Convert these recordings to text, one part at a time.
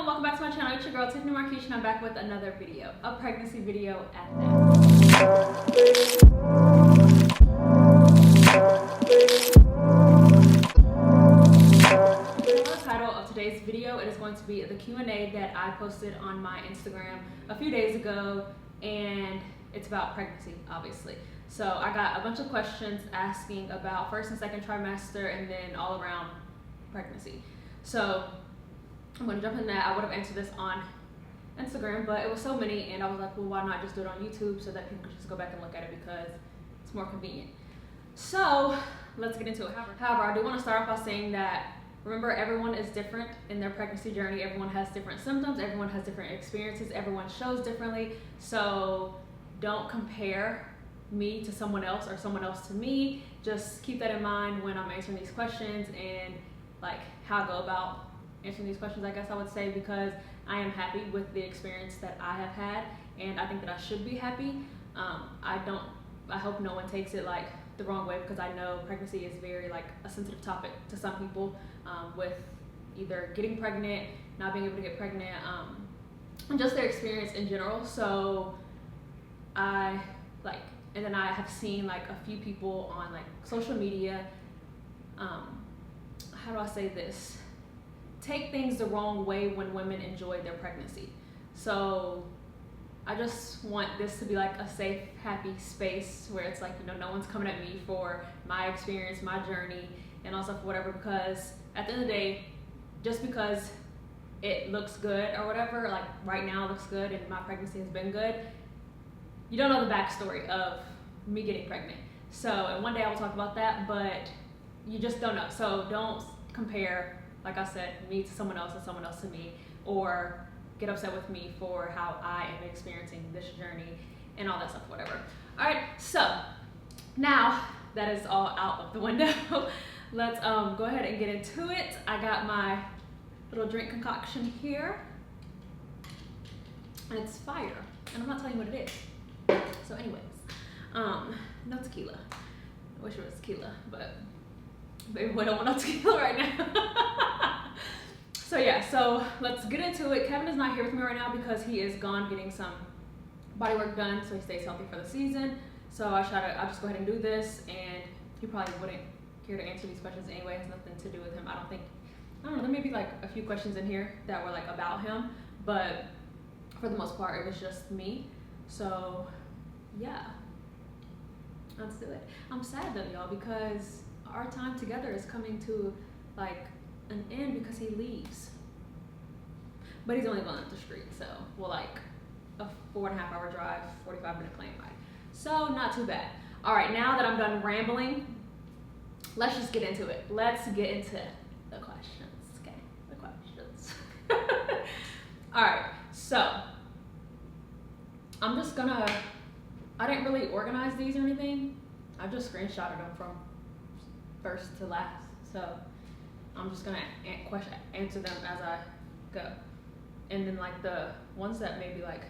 welcome back to my channel. It's your girl Tiffany Markesh, and I'm back with another video, a pregnancy video at that. The title of today's video, it is going to be the Q&A that I posted on my Instagram a few days ago, and it's about pregnancy, obviously. So I got a bunch of questions asking about first and second trimester and then all around pregnancy. So I'm going to jump in that. I would have answered this on Instagram, but it was so many, and I was like, well, why not just do it on YouTube so that people can just go back and look at it because it's more convenient. So let's get into it. However, I do want to start off by saying that remember, everyone is different in their pregnancy journey. Everyone has different symptoms. Everyone has different experiences. Everyone shows differently. So don't compare me to someone else or someone else to me. Just keep that in mind when I'm answering these questions and like how I go about answering these questions, I guess I would say, because I am happy with the experience that I have had, and I think that I should be happy. I hope no one takes it like the wrong way, because I know pregnancy is very like a sensitive topic to some people, with either getting pregnant, not being able to get pregnant, and just their experience in general. So and then I have seen like a few people on like social media, how do I say this? Take things the wrong way when women enjoy their pregnancy. So I just want this to be like a safe, happy space where it's like, you know, no one's coming at me for my experience, my journey, and all stuff, whatever, because at the end of the day, just because it looks good or whatever, like right now it looks good and my pregnancy has been good, you don't know the backstory of me getting pregnant. So, and one day I will talk about that, but you just don't know. So don't compare, like I said, me to someone else and someone else to me, or get upset with me for how I am experiencing this journey and all that stuff, whatever. All right, so now that is all out of the window, let's go ahead and get into it. I got my little drink concoction here, and it's fire, and I'm not telling you what it is. So anyways, no tequila. I wish it was tequila, but baby, we don't want no tequila right now. So yeah, so let's get into it. Kevin is not here with me right now because he is gone getting some body work done so he stays healthy for the season. So I'll just go ahead and do this, and he probably wouldn't care to answer these questions anyway. It has nothing to do with him. I don't know, there may be like a few questions in here that were like about him, but for the most part it was just me. So yeah, let's do it. I'm sad though, y'all, because our time together is coming to like an end because he leaves. But he's only going up the street, so well, like a 4.5 hour drive, 45-minute plane ride. So not too bad. All right, now that I'm done rambling, let's just get into it. Let's get into the questions, okay? The questions. All right, so I'm just gonna, I didn't really organize these or anything. I just screenshotted them from first to last. So I'm just gonna answer them as I go. And then like the ones that may be like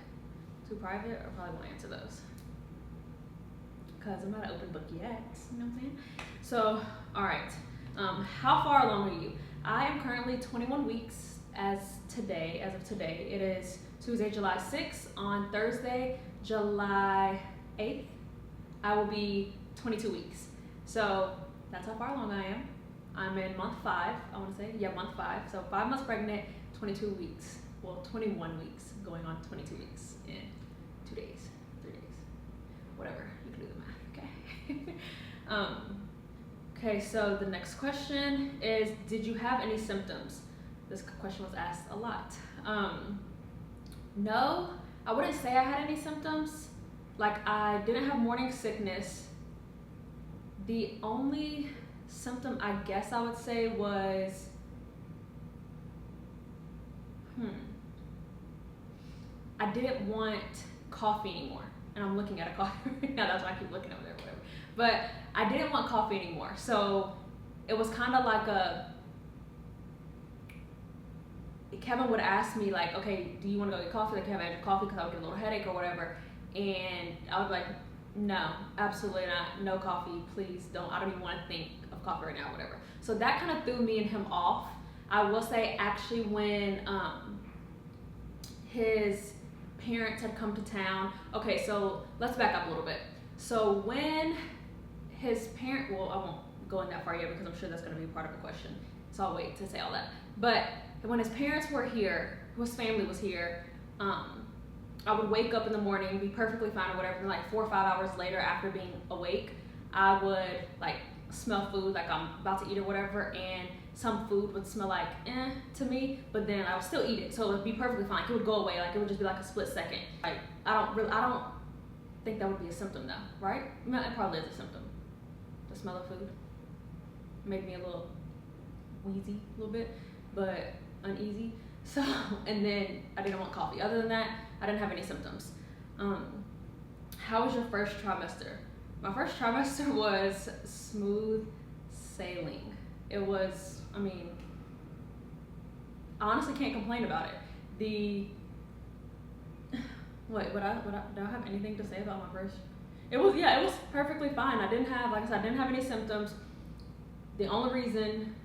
too private, I probably won't answer those, because I'm not an open book yet, you know what I'm saying? So, all right, how far along are you? I am currently 21 weeks as of today. It is Tuesday, July 6th. On Thursday, July 8th, I will be 22 weeks. So that's how far along I am. I'm in month 5, I want to say. Yeah, month 5. So 5 months pregnant, 22 weeks. Well, 21 weeks, going on 22 weeks in 2 days, 3 days, whatever. You can do the math, okay? Okay, so the next question is, did you have any symptoms? This question was asked a lot. No, I wouldn't say I had any symptoms. Like, I didn't have morning sickness. The only symptom I guess I would say was, I didn't want coffee anymore. And I'm looking at a coffee right now, that's why I keep looking over there or whatever. But I didn't want coffee anymore. So it was kind of like Kevin would ask me like, okay, do you want to go get coffee? Like, have I had coffee? Because I would get a little headache or whatever. And I would be like, no, absolutely not. No coffee, please don't. I don't even want to think of coffee right now, whatever. So that kind of threw me and him off. I will say, actually, when his parents had come to town. Okay, so let's back up a little bit. So when his parent, well, I won't go in that far yet because I'm sure that's going to be part of the question, so I'll wait to say all that. But when his parents were here, his family was here, I would wake up in the morning, be perfectly fine or whatever, and like 4 or 5 hours later after being awake, I would like smell food, like I'm about to eat or whatever, and some food would smell like to me, but then I would still eat it, so it would be perfectly fine. It would go away, like it would just be like a split second. Like I don't think that would be a symptom though, right? I mean, it probably is a symptom. The smell of food made me a little wheezy, a little bit, but uneasy. So, and then I didn't want coffee. Other than that, I didn't have any symptoms. How was your first trimester? My first trimester was smooth sailing. It was, I mean, I honestly can't complain about it. Do I have anything to say about my first? It was perfectly fine. I didn't have, like I said, I didn't have any symptoms. The only reason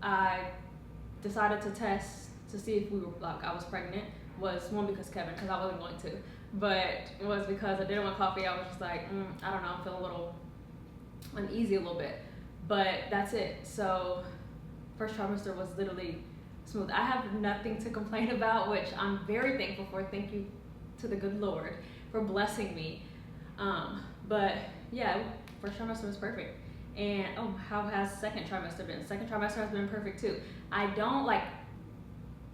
I decided to test to see if I was pregnant was one, because Kevin, because I wasn't going to, but it was because I didn't want coffee. I was just like, I don't know, I'm feeling a little uneasy a little bit, but that's it. So first trimester was literally smooth. I have nothing to complain about, which I'm very thankful for. Thank you to the good Lord for blessing me. But yeah, first trimester was perfect. And how has second trimester been? Second trimester has been perfect too.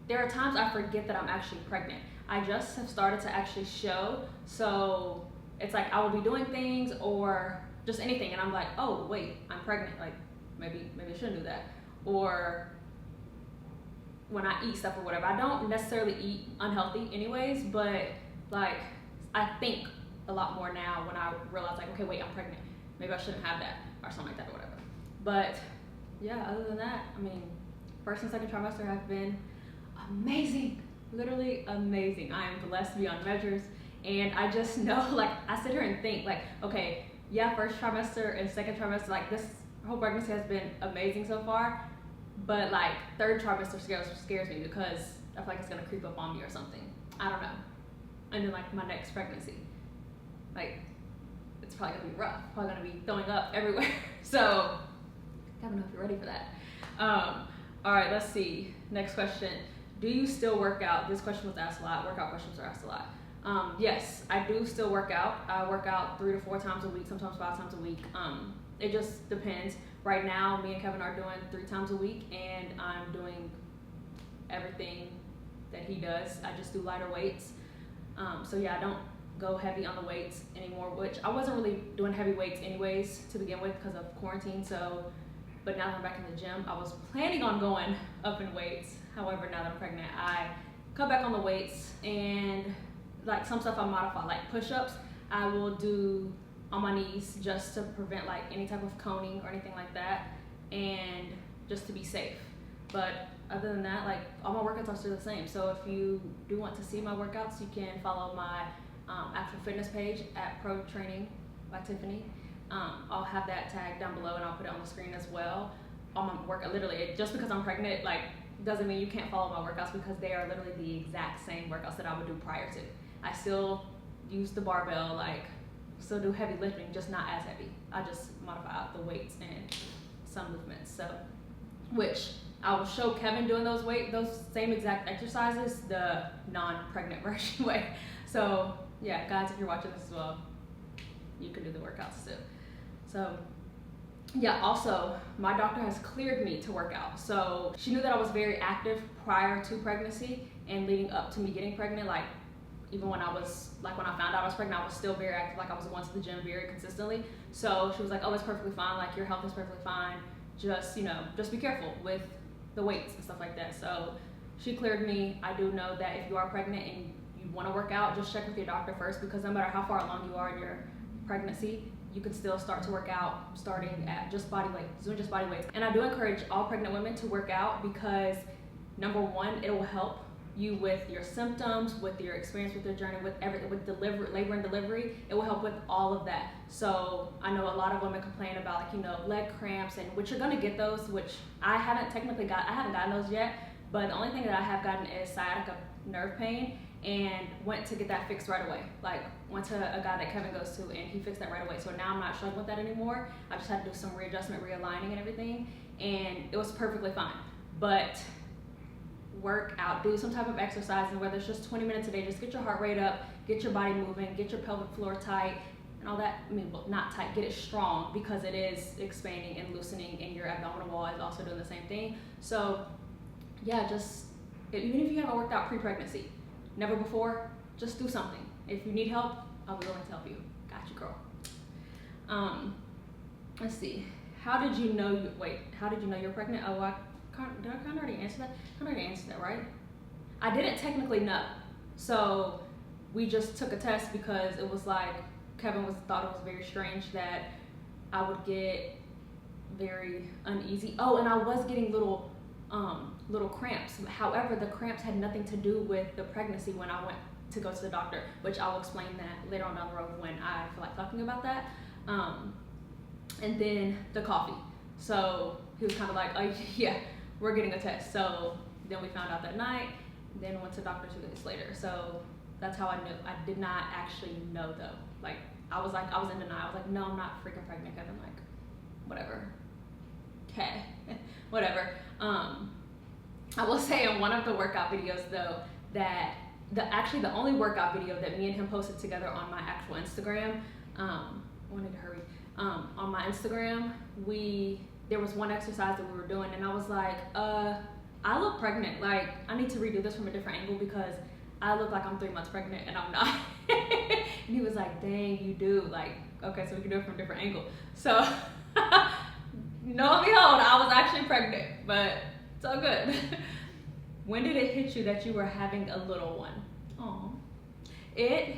There are times I forget that I'm actually pregnant. I just have started to actually show, so it's like I will be doing things or just anything, and I'm like, oh wait, I'm pregnant. Like maybe I shouldn't do that. Or when I eat stuff or whatever, I don't necessarily eat unhealthy anyways, but like I think a lot more now when I realize like, okay, wait, I'm pregnant. Maybe I shouldn't have that or something like that or whatever. But yeah, other than that, I mean, first and second trimester have been amazing, literally amazing. I am blessed beyond measures, and I just know, like, I sit here and think like, okay, yeah, first trimester and second trimester, like this whole pregnancy has been amazing so far, but like third trimester scares me because I feel like it's gonna creep up on me or something. I don't know. And then like my next pregnancy, like it's probably gonna be rough. Probably gonna be throwing up everywhere. So I don't know if you're ready for that. All right, let's see. Next question. Do you still work out? This question was asked a lot. Workout questions are asked a lot. Yes, I do still work out. I work out 3 to 4 times a week, sometimes 5 times a week. It just depends. Right now, me and Kevin are doing 3 times a week, and I'm doing everything that he does. I just do lighter weights. So yeah, I don't go heavy on the weights anymore, which I wasn't really doing heavy weights anyways to begin with because of quarantine. So, but now that I'm back in the gym, I was planning on going up in weights. However, now that I'm pregnant, I cut back on the weights, and like some stuff I modify, like push-ups, I will do on my knees just to prevent like any type of coning or anything like that, and just to be safe. But other than that, like all my workouts are still the same. So if you do want to see my workouts, you can follow my actual fitness page at Protraining by Tiffany. I'll have that tag down below, and I'll put it on the screen as well. All my workout, literally, just because I'm pregnant, like doesn't mean you can't follow my workouts, because they are literally the exact same workouts that I would do prior to. I still use the barbell, like still do heavy lifting, just not as heavy. I just modify out the weights and some movements. So, which I will show Kevin doing those same exact exercises, the non-pregnant version way. So yeah, guys, if you're watching this as well, you can do the workouts too. So yeah, also my doctor has cleared me to work out. So she knew that I was very active prior to pregnancy and leading up to me getting pregnant. Like even when I found out I was pregnant, I was still very active. Like I was going to the gym very consistently. So she was like, oh, it's perfectly fine. Like your health is perfectly fine. Just, just be careful with the weights and stuff like that. So she cleared me. I do know that if you are pregnant and you want to work out, just check with your doctor first, because no matter how far along you are in your pregnancy, you can still start to work out starting at just body weight, doing just body weights. And I do encourage all pregnant women to work out because number one, it will help you with your symptoms, with your experience with your journey, with labor and delivery. It will help with all of that. So I know a lot of women complain about leg cramps, and which you're gonna get those, which I haven't gotten those yet, but the only thing that I have gotten is sciatica nerve pain, and went to get that fixed right away. Like, went to a guy that Kevin goes to, and he fixed that right away. So now I'm not struggling with that anymore. I just had to do some readjustment, realigning and everything, and it was perfectly fine. But work out, do some type of exercise, and whether it's just 20 minutes a day, just get your heart rate up, get your body moving, get your pelvic floor tight, and all that. I mean, well, not tight, get it strong, because it is expanding and loosening, and your abdominal wall is also doing the same thing. So yeah, just, even if you haven't worked out pre-pregnancy, never before, just do something. If you need help, I'll be willing to help you. Got you, girl. Let's see. How did you know you're pregnant? Oh, did I kind of already answer that? I already answered that, right? I didn't technically know. So we just took a test because it was like, Kevin thought it was very strange that I would get very uneasy. Oh, and I was getting little cramps. However, the cramps had nothing to do with the pregnancy when I went to go to the doctor, which I'll explain that later on down the road when I feel like talking about that. And then the coffee. So he was kind of like, oh yeah, we're getting a test. So then we found out that night, then went to the doctor 2 days later. So that's how I knew. I did not actually know though. Like, I was in denial. I was like, no, I'm not freaking pregnant, Kevin. Like, whatever. Okay, whatever. I will say in one of the workout videos though, that the only workout video that me and him posted together on my actual Instagram, I wanted to hurry, on my Instagram, there was one exercise that we were doing, and I was like, I look pregnant. Like, I need to redo this from a different angle because I look like I'm 3 months pregnant and I'm not. And he was like, dang, you do. Like, okay, so we can do it from a different angle. So, lo and behold, I was actually pregnant, but it's all good. When did it hit you that you were having a little one? Oh, it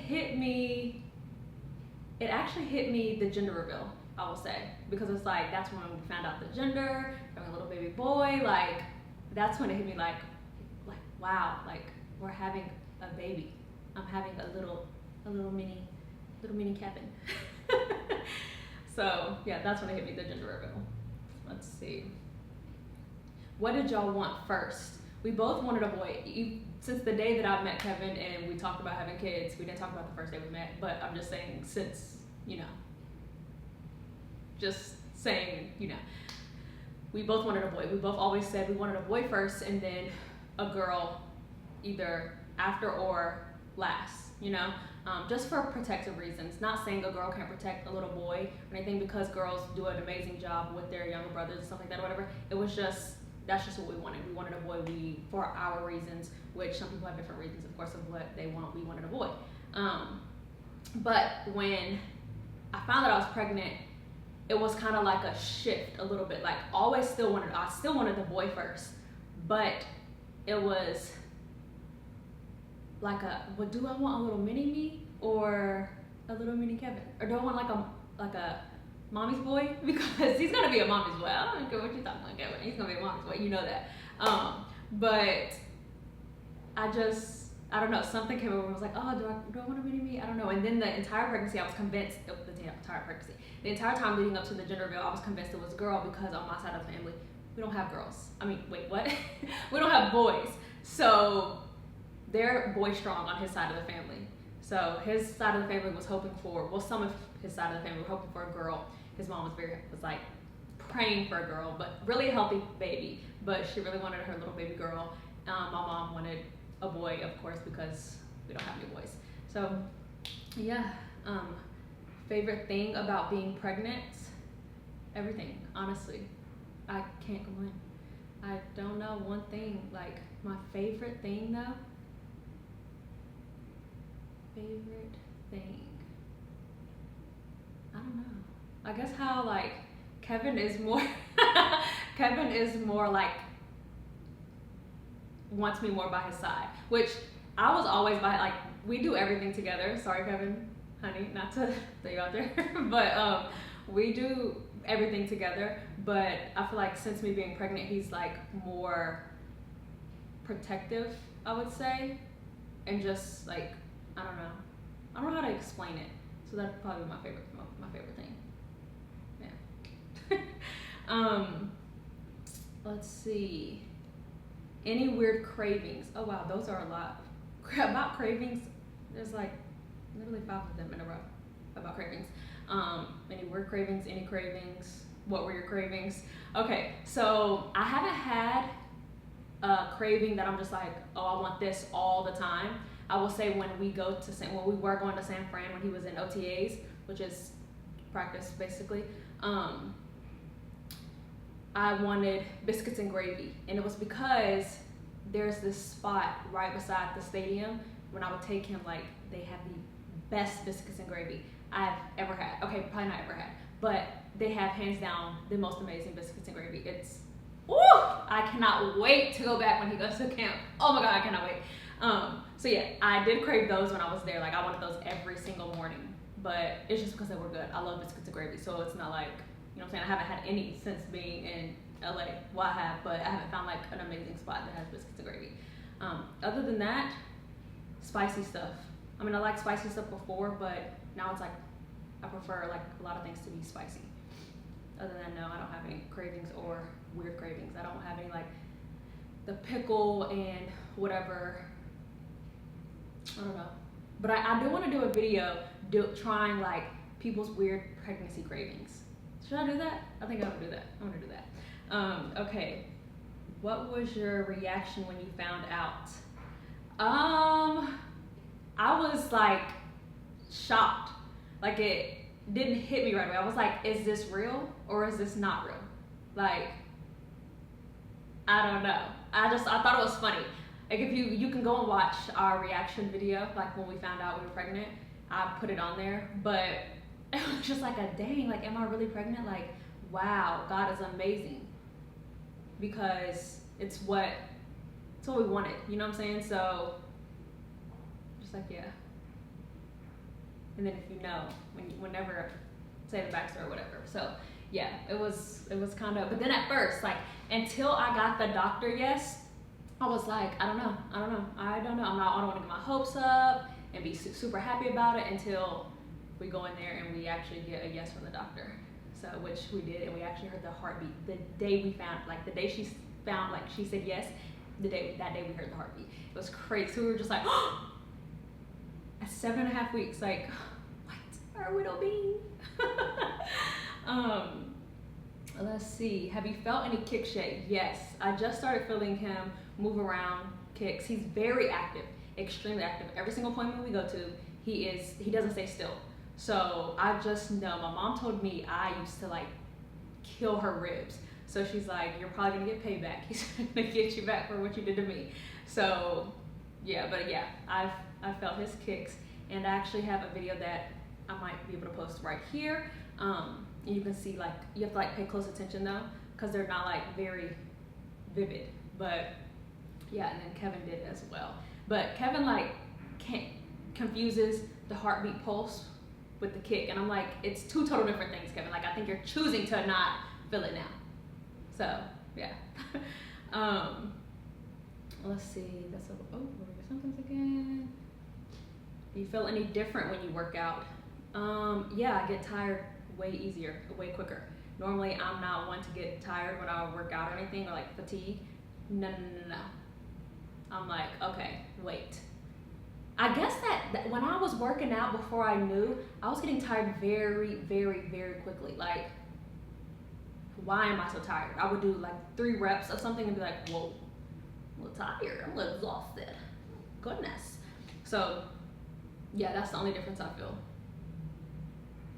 actually hit me the gender reveal, I will say, because it's like, that's when we found out the gender, having a little baby boy. Like, that's when it hit me like wow, like, we're having a baby. I'm having a little mini Kevin. So yeah, that's when it hit me, the gender reveal. Let's see. What did y'all want first? We both wanted a boy. Since the day that I met Kevin and we talked about having kids, we didn't talk about the first day we met, but I'm just saying, since, just saying, we both wanted a boy. We both always said we wanted a boy first and then a girl either after or last, just for protective reasons. Not saying a girl can't protect a little boy or anything, because girls do an amazing job with their younger brothers and stuff like that or whatever. It was just, that's just what we wanted. We wanted a boy, for our reasons, which some people have different reasons, of course, of what they want. We wanted a boy. But when I found that I was pregnant, it was kind of like a shift a little bit. Like, I still wanted the boy first, but it was like what do I want, a little mini me or a little mini Kevin? Or do I want like a mommy's boy? Because he's gonna be a mommy's boy. I don't care what you're talking about, Kevin. He's gonna be a mommy's boy, you know that. But I don't know, something came over and was like, oh, do I want a mini me? I don't know. And then the entire pregnancy, I was convinced, the entire time leading up to the gender reveal, I was convinced it was a girl, because on my side of the family, we don't have girls. I mean, wait, what? We don't have boys. So they're boy strong on his side of the family. So his side of the family was hoping for, some of his side of the family were hoping for a girl. His mom was like praying for a girl, but really a healthy baby. But she really wanted her little baby girl. My mom wanted a boy, of course, because we don't have any boys. So yeah, favorite thing about being pregnant, everything, honestly. I can't complain. I don't know one thing, like my favorite thing though. Favorite thing, I don't know. I guess how like Kevin is more like wants me more by his side, which I was always by. Like, we do everything together. Sorry, Kevin, honey, not to throw you out there, but we do everything together. But I feel like since me being pregnant, he's like more protective, I would say, and just like, I don't know how to explain it. So that'd probably be my favorite thing. Yeah. Let's see. Any weird cravings? Oh wow, those are a lot. About cravings, there's like literally 5 of them in a row about cravings. Any weird cravings? Any cravings? What were your cravings? Okay, so I haven't had a craving that I'm just like, oh, I want this all the time. I will say when we were going to San Fran when he was in OTAs, which is practice basically, I wanted biscuits and gravy, and it was because there's this spot right beside the stadium. When I would take him, like, they have the best biscuits and gravy I've ever had. Okay, probably not ever had, but they have hands down the most amazing biscuits and gravy. It's, ooh, I cannot wait to go back when he goes to camp. Oh my God, I cannot wait. So yeah, I did crave those when I was there. Like, I wanted those every single morning, but it's just because they were good. I love biscuits and gravy, so it's not like, you know what I'm saying, I haven't had any since being in LA. Well, I have, but I haven't found like an amazing spot that has biscuits and gravy. Other than that, spicy stuff. I mean, I like spicy stuff before, but now it's like, I prefer like a lot of things to be spicy. Other than that, no, I don't have any cravings or weird cravings. I don't have any like the pickle and whatever. I don't know. But I do want to do a video trying like people's weird pregnancy cravings. Should I do that? I think I'm gonna do that. I'm gonna do that. Okay. What was your reaction when you found out? I was like shocked. Like, it didn't hit me right away. I was like, is this real or is this not real? Like, I don't know. I thought it was funny. Like, if you can go and watch our reaction video, like when we found out we were pregnant, I put it on there, but it was just like a dang, like, am I really pregnant? Like, wow, God is amazing, because it's what we wanted, you know what I'm saying? So just like, yeah. And then if you know, whenever, say the backstory or whatever. So yeah, it was kind of, but then at first, like, until I got the doctor yes, I was like, I don't know. I don't want to get my hopes up and be super happy about it until we go in there and we actually get a yes from the doctor. So, which we did, and we actually heard the heartbeat the day we found, like the day she found, like she said yes, that day we heard the heartbeat. It was crazy. So we were just like, oh! At 7.5 weeks, like, what are we to be? Let's see. Have you felt any kick shake? Yes, I just started feeling him move around, kicks. He's very active, extremely active. Every single appointment we go to, he doesn't stay still. So I just know, my mom told me I used to like kill her ribs. So she's like, you're probably gonna get payback. He's gonna get you back for what you did to me. So yeah, but yeah, I felt his kicks, and I actually have a video that I might be able to post right here. You can see, like, you have to like pay close attention though, because they're not like very vivid. But yeah, and then Kevin did as well. But Kevin like confuses the heartbeat pulse with the kick, and I'm like, it's two total different things, Kevin. Like, I think you're choosing to not feel it now. So yeah. Let's see. That's what were your symptoms again? Do you feel any different when you work out? Yeah, I get tired way easier, way quicker. Normally, I'm not one to get tired when I work out or anything, or like fatigue. No. I'm like, okay, wait. I guess that when I was working out before I knew, I was getting tired very, very, very quickly. Like, why am I so tired? I would do like 3 reps of something and be like, whoa, I'm a little tired, I'm a little exhausted. Goodness. So yeah, that's the only difference I feel.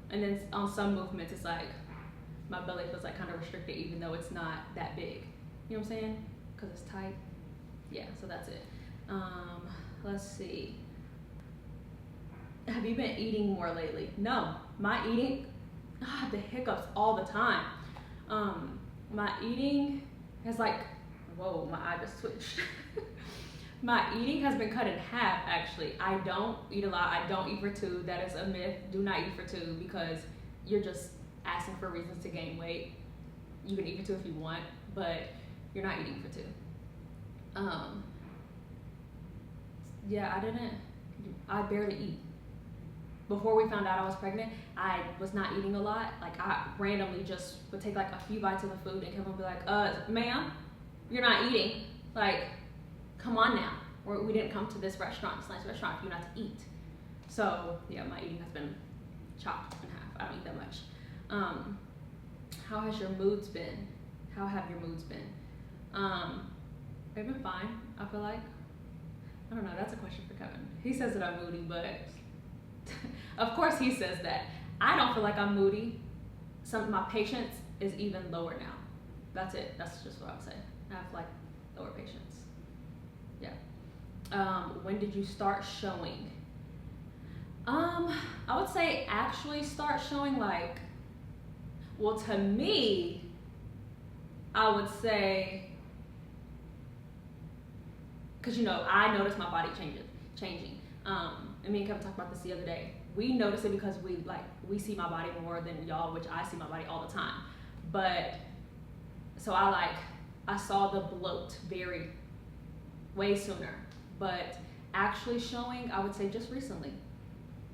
And then on some movements, it's like my belly feels like kind of restricted, even though it's not that big. You know what I'm saying? Because it's tight. Yeah, so that's it. Let's see. Have you been eating more lately? No, my eating, the hiccups all the time. My eating has like, whoa, my eye just switched. My eating has been cut in half, actually. I don't eat a lot. I don't eat for 2. That is a myth. Do not eat for 2, because you're just asking for reasons to gain weight. You can eat for 2 if you want, but you're not eating for 2. Yeah, I barely eat. Before we found out I was pregnant, I was not eating a lot. Like, I randomly just would take like a few bites of the food, and Kevin would be like, ma'am, you're not eating. Like, come on now. We didn't come to this restaurant, this nice restaurant, for you not to eat. So yeah, my eating has been chopped in half. I don't eat that much. How has your moods been? How have your moods been? They've been fine, I feel like. I don't know, that's a question for Kevin. He says that I'm moody, but of course he says that. I don't feel like I'm moody. My patience is even lower now. That's it. That's just what I would say. I have like lower patience. Yeah. When did you start showing? I would say actually start showing, like, well, to me, I would say, because, you know, I notice my body changing. And me and Kevin talked about this the other day. We notice it because we see my body more than y'all, which I see my body all the time. But, so I saw the bloat way sooner. But actually showing, I would say just recently.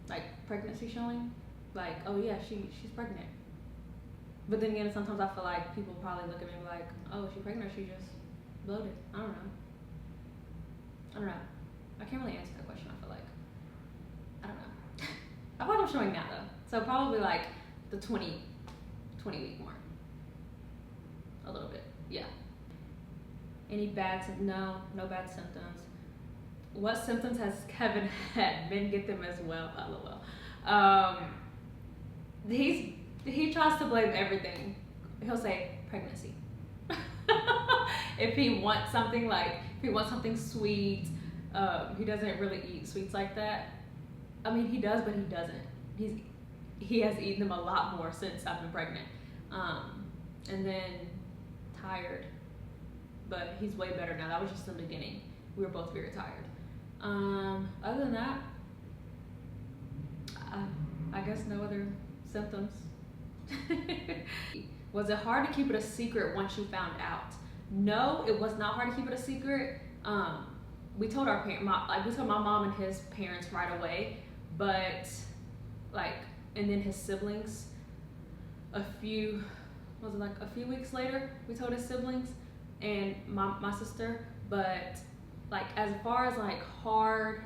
Like pregnancy showing, like, oh yeah, she's pregnant. But then again, sometimes I feel like people probably look at me like, oh, she's pregnant, or she just bloated. I don't know. I can't really answer that question, I feel like. I don't know. I feel like I'm showing now though. So probably like the 20 week mark. A little bit, yeah. Any bad symptoms? No bad symptoms. What symptoms has Kevin had? Men get them as well. LOL. He tries to blame everything. He'll say pregnancy. If he wants something sweet, he doesn't really eat sweets like that. I mean, he does, but he doesn't. He has eaten them a lot more since I've been pregnant. And then tired, but he's way better now. That was just in the beginning. We were both very tired. Other than that, I guess no other symptoms. Was it hard to keep it a secret once you found out? No, it was not hard to keep it a secret. We told our we told my mom and his parents right away, but and then his siblings, a few weeks later, we told his siblings and my sister, but as far as hard,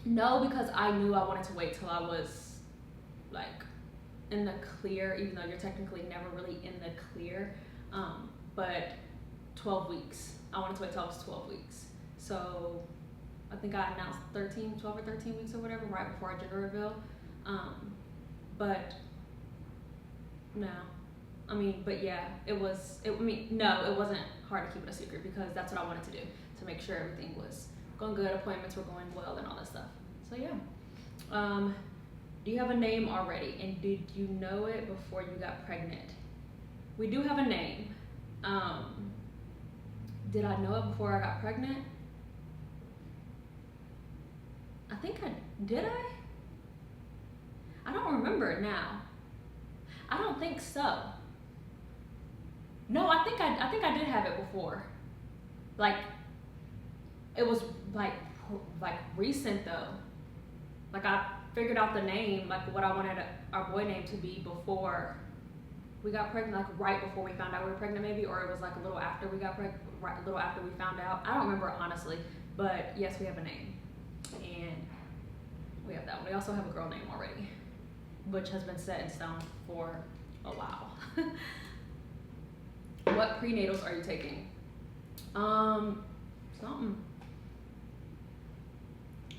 no, because I knew I wanted to wait till I was in the clear, even though you're technically never really in the clear. But 12 weeks. I wanted to wait till I was 12 weeks. So I think I announced 12 or 13 weeks or whatever, right before our gender reveal. But no. But yeah, it wasn't hard to keep it a secret because that's what I wanted to do, to make sure everything was going good, appointments were going well, and all that stuff. So yeah. Do you have a name already, and did you know it before you got pregnant? We do have a name. Did I know it before I got pregnant? I think did I? I don't remember it now. I don't think so. No, I think I did have it before. It was recent though. I figured out the name, what I wanted our boy name to be before we got pregnant, right before we found out we were pregnant maybe, or it was a little after we got pregnant, right, a little after we found out. I don't remember honestly, but yes, we have a name, and we have that one. We also have a girl name already, which has been set in stone for a while. What prenatals are you taking? Something.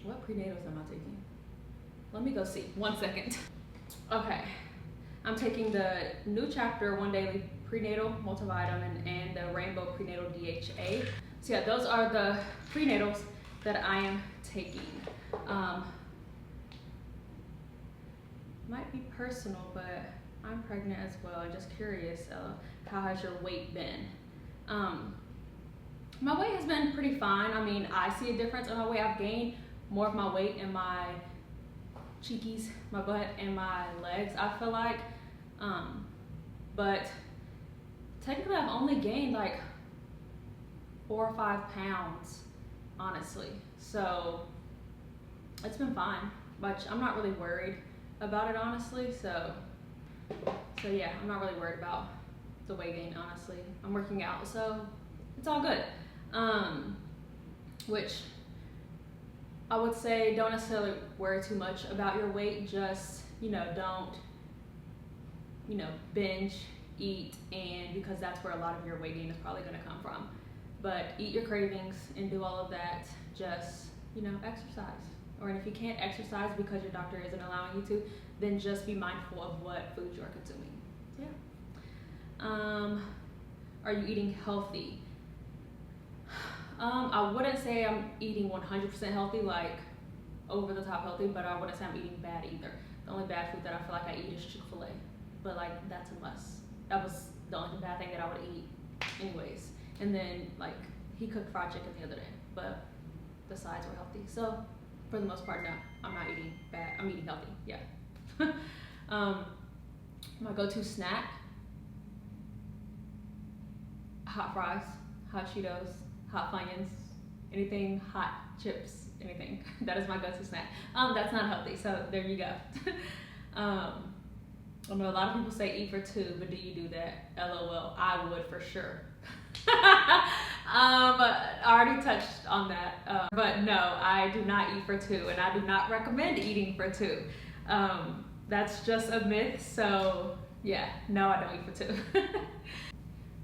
What prenatals am I taking? Let me go see. 1 second. Okay. I'm taking the New Chapter 1 Daily Prenatal Multivitamin and the Rainbow Prenatal DHA. So yeah, those are the prenatals that I am taking. Might be personal, but I'm pregnant as well. I'm just curious, how has your weight been? My weight has been pretty fine. I see a difference in my weight. I've gained more of my weight in my cheekies, my butt, and my legs, I feel like. But technically I've only gained 4 or 5 pounds, honestly. So it's been fine, but I'm not really worried about it, honestly. So yeah, I'm not really worried about the weight gain, honestly. I'm working out, so it's all good. which I would say don't necessarily worry too much about your weight. Just, don't, binge eat, and because that's where a lot of your weight gain is probably going to come from. But eat your cravings and do all of that. Just, exercise. Or if you can't exercise because your doctor isn't allowing you to, then just be mindful of what foods you're consuming. Yeah. Are you eating healthy? I wouldn't say I'm eating 100% healthy, like over the top healthy, but I wouldn't say I'm eating bad either. The only bad food that I feel like I eat is Chick-fil-A, but like that's a must. That was the only bad thing that I would eat anyways. And then like he cooked fried chicken the other day, but the sides were healthy. So for the most part, no, I'm not eating bad. I'm eating healthy. Yeah. My go-to snack: hot fries, hot Cheetos, hot Funyuns, anything hot, chips, anything. That is my go-to snack. That's not healthy, so there you go. I know a lot of people say eat for two, but do you do that? LOL, I would for sure. I already touched on that, but no, I do not eat for two, and I do not recommend eating for two. That's just a myth, so yeah, no, I don't eat for two.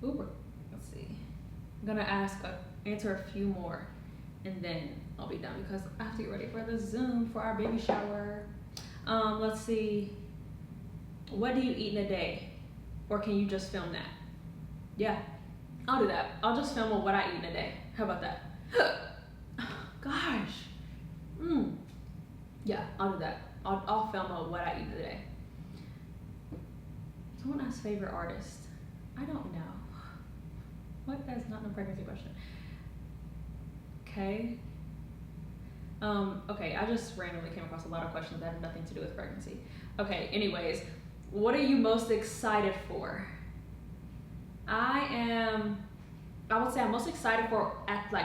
Ooh, let's see. I'm gonna answer a few more, and then I'll be done because I have to get ready for the Zoom for our baby shower. Let's see. What do you eat in a day? Or can you just film that? Yeah, I'll do that. I'll just film what I eat in a day. How about that? Gosh. Yeah, I'll do that. I'll film what I eat in a day. Someone asked favorite artist. I don't know. What? That's not a pregnancy question. Okay. Okay, I just randomly came across a lot of questions that have nothing to do with pregnancy. Okay, anyways, what are you most excited for? I would say I'm most excited for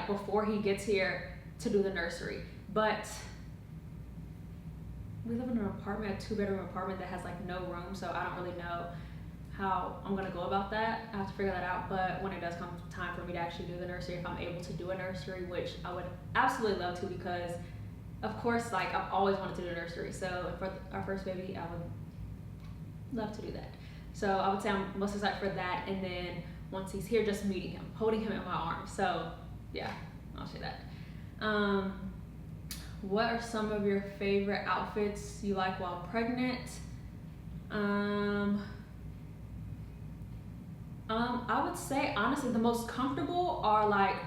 before he gets here to do the nursery. But we live in an apartment, a 2-bedroom apartment that has like no room, so I don't really know how I'm gonna go about that. I have to figure that out. But when it does come time for me to actually do the nursery, if I'm able to do a nursery, which I would absolutely love to, because of course, like I've always wanted to do a nursery. So for our first baby, I would love to do that. So I would say I'm most excited for that. And then once he's here, just meeting him, holding him in my arms. So yeah, I'll say that. What are some of your favorite outfits you like while pregnant? I would say honestly the most comfortable are like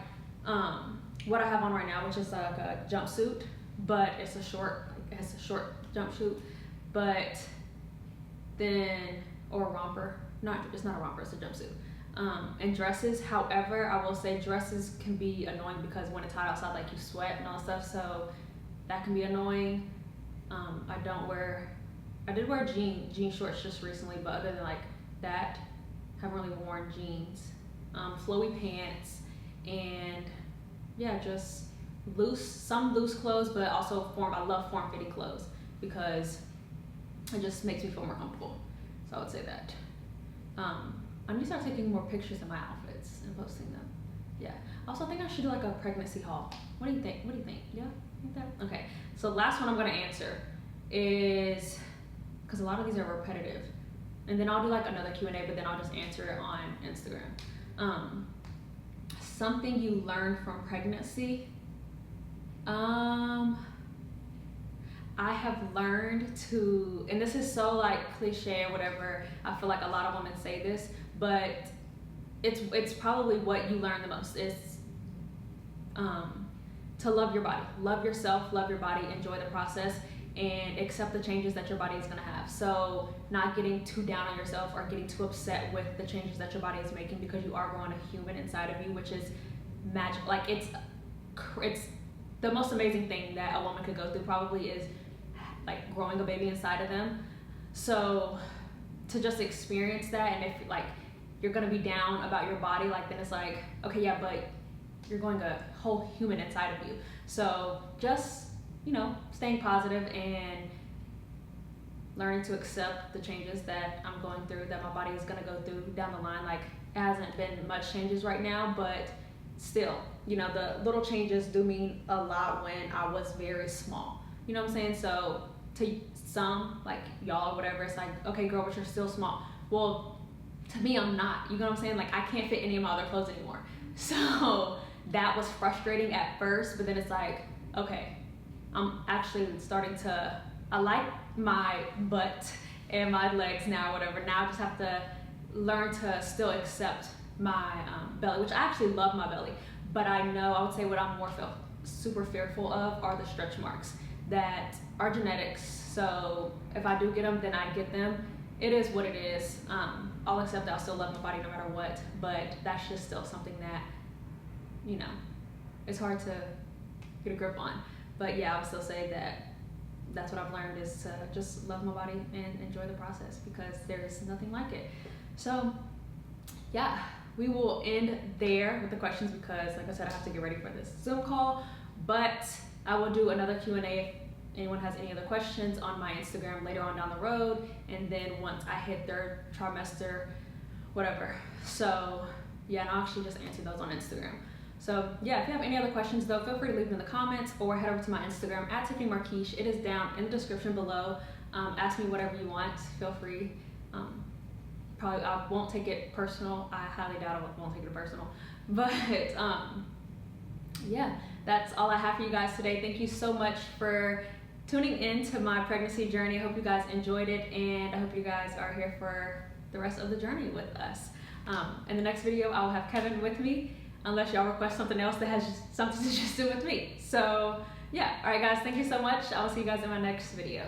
what I have on right now, which is like a jumpsuit, but it's a short jumpsuit, but then or a romper. It's not a romper, it's a jumpsuit. And dresses, however, I will say dresses can be annoying because when it's hot outside, like you sweat and all that stuff, so that can be annoying. I did wear jean shorts just recently, but other than like that, haven't really worn jeans. Flowy pants, and yeah, just some loose clothes, but also I love form-fitting clothes because it just makes me feel more comfortable. So I would say that. I need to start taking more pictures of my outfits and posting them. Yeah. Also, I think I should do like a pregnancy haul. What do you think? Yeah, like that? Okay. So last one I'm gonna answer is, because a lot of these are repetitive, and then I'll do like another Q&A, but then I'll just answer it on Instagram. Something you learned from pregnancy. I have learned to, and this is so like cliche or whatever, I feel like a lot of women say this, but it's probably what you learn the most is to love your body, love yourself, love your body, enjoy the process, and accept the changes that your body is gonna have. So not getting too down on yourself or getting too upset with the changes that your body is making, because you are growing a human inside of you, which is magic. Like it's the most amazing thing that a woman could go through probably is like growing a baby inside of them. So to just experience that, and if like you're gonna be down about your body, like then it's like, okay, yeah, but you're going a whole human inside of you. So just, staying positive and learning to accept the changes that I'm going through, that my body is gonna go through down the line. Like it hasn't been much changes right now, but still, you know, the little changes do mean a lot when I was very small. You know what I'm saying? So to some, like y'all or whatever, it's like, okay, girl, but you're still small. Well, to me, I'm not. You know what I'm saying? Like, I can't fit any of my other clothes anymore. So that was frustrating at first, but then it's like, okay, I'm actually starting to, I like my butt and my legs now, whatever. Now I just have to learn to still accept my belly, which I actually love my belly. But I know, I would say what I'm more super fearful of are the stretch marks that are genetics. So if I do get them, then I get them. It is what it is. I'll accept that. I'll still love my body no matter what, but that's just still something that, you know, it's hard to get a grip on. But yeah, I would still say that that's what I've learned, is to just love my body and enjoy the process, because there's nothing like it. So yeah, we will end there with the questions, because like I said, I have to get ready for this Zoom call, but I will do another Q&A if anyone has any other questions on my Instagram later on down the road, and then once I hit third trimester, whatever. So yeah, and I'll actually just answer those on Instagram. So yeah, if you have any other questions though, feel free to leave them in the comments or head over to my Instagram at Tiffany Markesh. It is down in the description below. Ask me whatever you want, feel free. Probably I won't take it personal. I highly doubt I won't take it personal. But yeah, that's all I have for you guys today. Thank you so much for tuning in to my pregnancy journey. I hope you guys enjoyed it, and I hope you guys are here for the rest of the journey with us. In the next video, I will have Kevin with me, unless y'all request something else that has something to just do with me. So yeah, all right guys, thank you so much. I will see you guys in my next video.